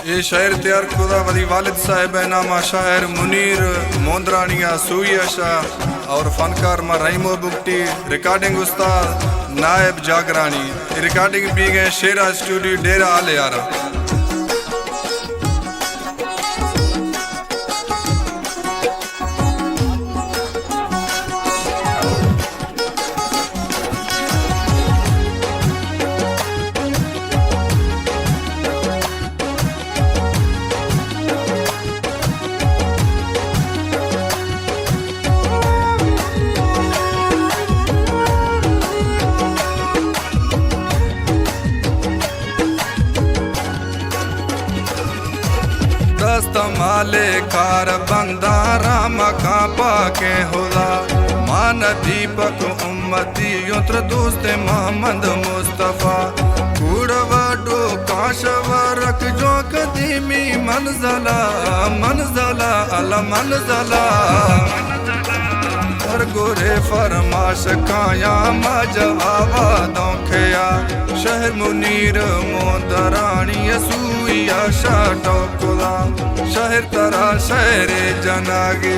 ये शायर तैयार खुदा वली वालिद साहिब नामा शायर मुनीर मोंदरानिया सूया शाह और फनकार मा रहीमो बुगटी रिकॉर्डिंग उस्ताद नायब जागरानी रिकॉर्डिंग भी गए शेरा स्टूडियो डेरा आले यारा। माले कार बंदा राम का पाके होला मान दीपक उम्मती यंत्र दोस्त मोहम्मद मुस्तफा कूड़वाडो काशवरक जो कदीमी मंजला मंजला अल मंजला हर गोरे फरमाश काया मजवावा दोखया शहर मुनीर मोदरानी सूया शाटोकुला शहर तरा शहर जनागे।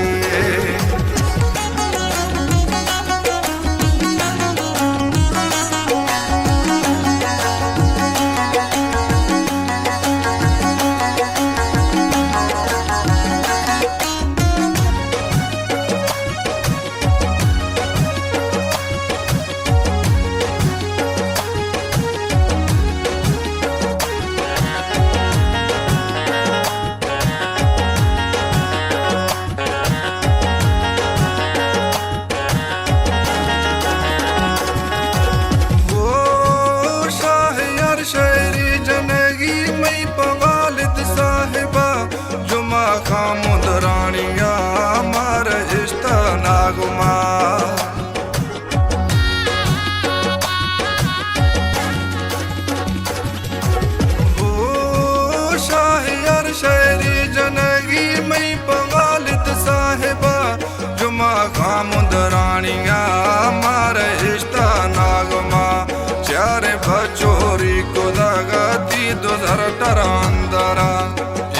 चोरी को दगाती दो जरा टरांदरा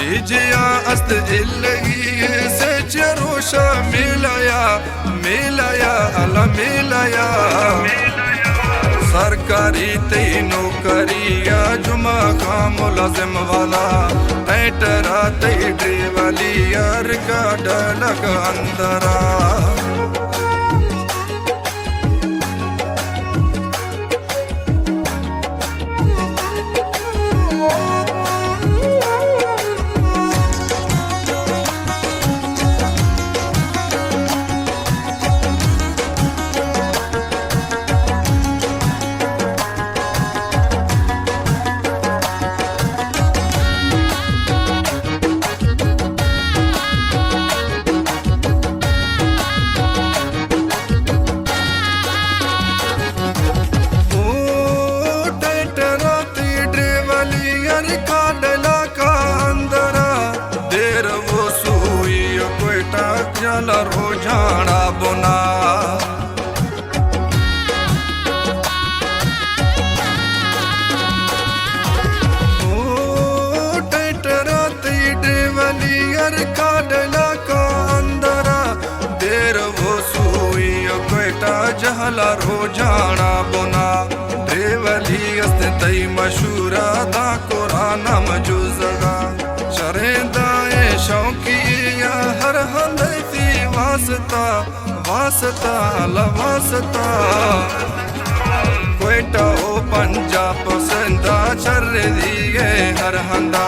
इजिया अस्त जिल्लगी से चरोशा मिलाया मिलाया अला मिलाया सरकारी तीनों करिया जुमा का मुलाजिम वाला ऐटरा तैड्री वाली यार का डलक अंदरा। रोजाना बुना ड्रेवलियर काडला का अंदरा देर वो सुई कोयटा जहला रोजाना बुना ड्रेवलियस तई मशूरा दा कुराना मजूजगा शरेदाए शौकी या हर हंद वासता वासता लवासता कोयटा ओ पंजाब संदा चर दिए हर हंदा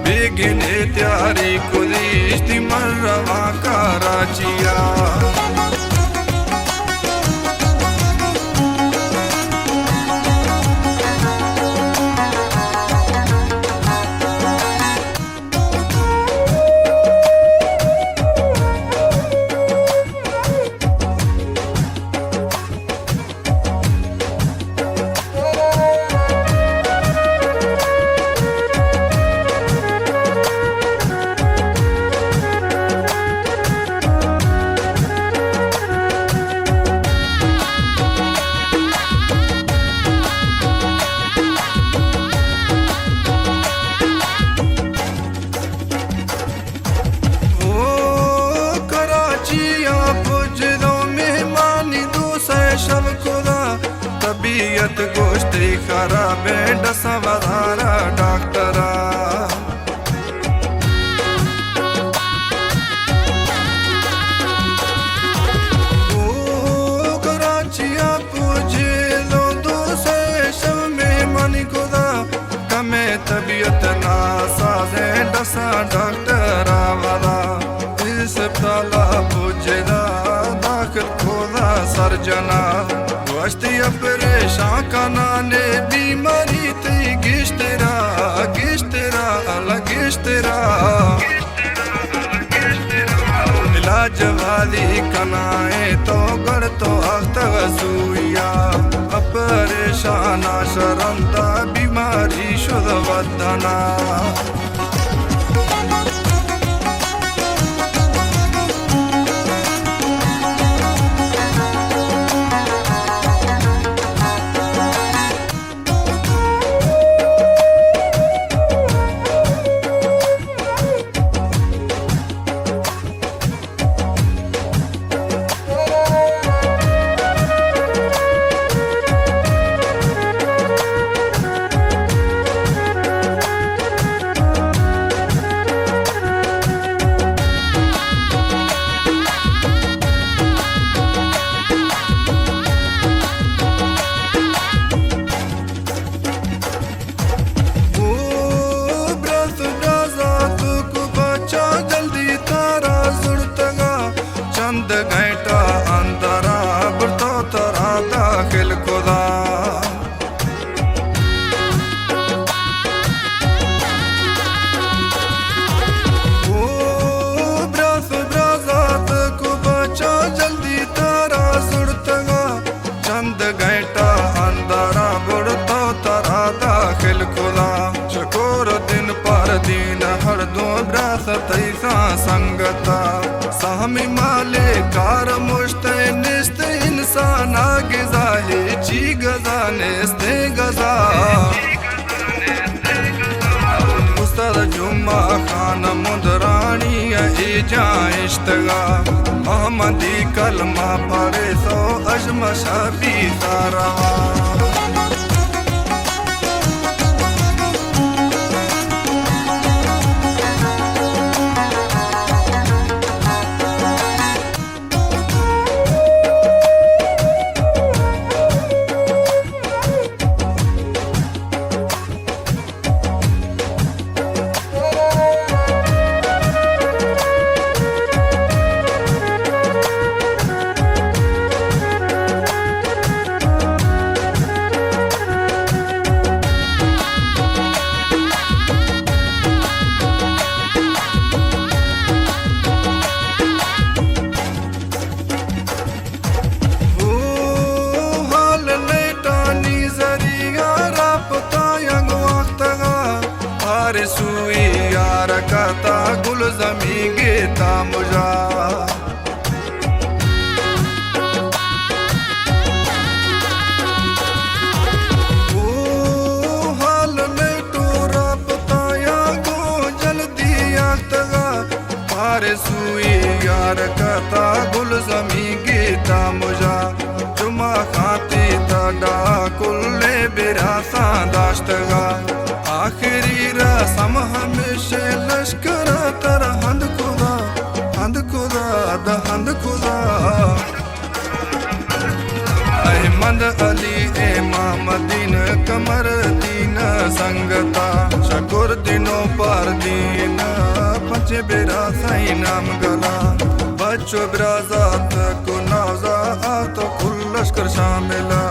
बेगिने त्यारी कुदी मरवा कराचिया। तबीयत गोश्ती खराब डसा वधारा डॉक्टरा तबीयत ना साजे डसा डॉक्टर वाला अस्पताला पुजदा दाखिल खोदा सर्जना वस्ती परेशान काना ने बीमारी थी गिश्तरा गिश्तरा गिश्तरा इलाज वाली कनाए तो गढ़ तो अख्त सूया परेशाना शरमता बीमारी शुद्ध वदना घंटा अंदरा बरतो तरा दाखिल खुदा ओ ब्रास ब्राजात को बचा जल्दी तारा सुरतगा चंद घंटा अंदरा बरतो तरा दाखिल खुदा चकोर दिन पर दिन हर दो ब्रास तैसा संगता सामी माले कार मुश्ते निस्ते इंसान गिजा है ची गजा निस्ते गजा उस्ताद जुम्मा खान मुंदरानी ए जा इश्तगा मोहम्मदी कलमा पढ़े सो अजमा शाबी तारा सुई यार कहता गुल जमी गेता मुझा ओ हाल में टोरा पताया गो जल्दी आतगा पारे सुई यार कहता गुल जमी गेता मुझा जुमा खाती तडा कुल्ले बिरासा दाश्तगा आखिरी रसम हमेशा लश्कर तर हंद खुदा द हंद खुदा अहमद अली इमाम दीन कमर दीन संगता शकुर दिनों पर दीन पंचे बेरा साई नाम गला बच्चों बिराजात को नौजा तो कुल लश्कर शामिला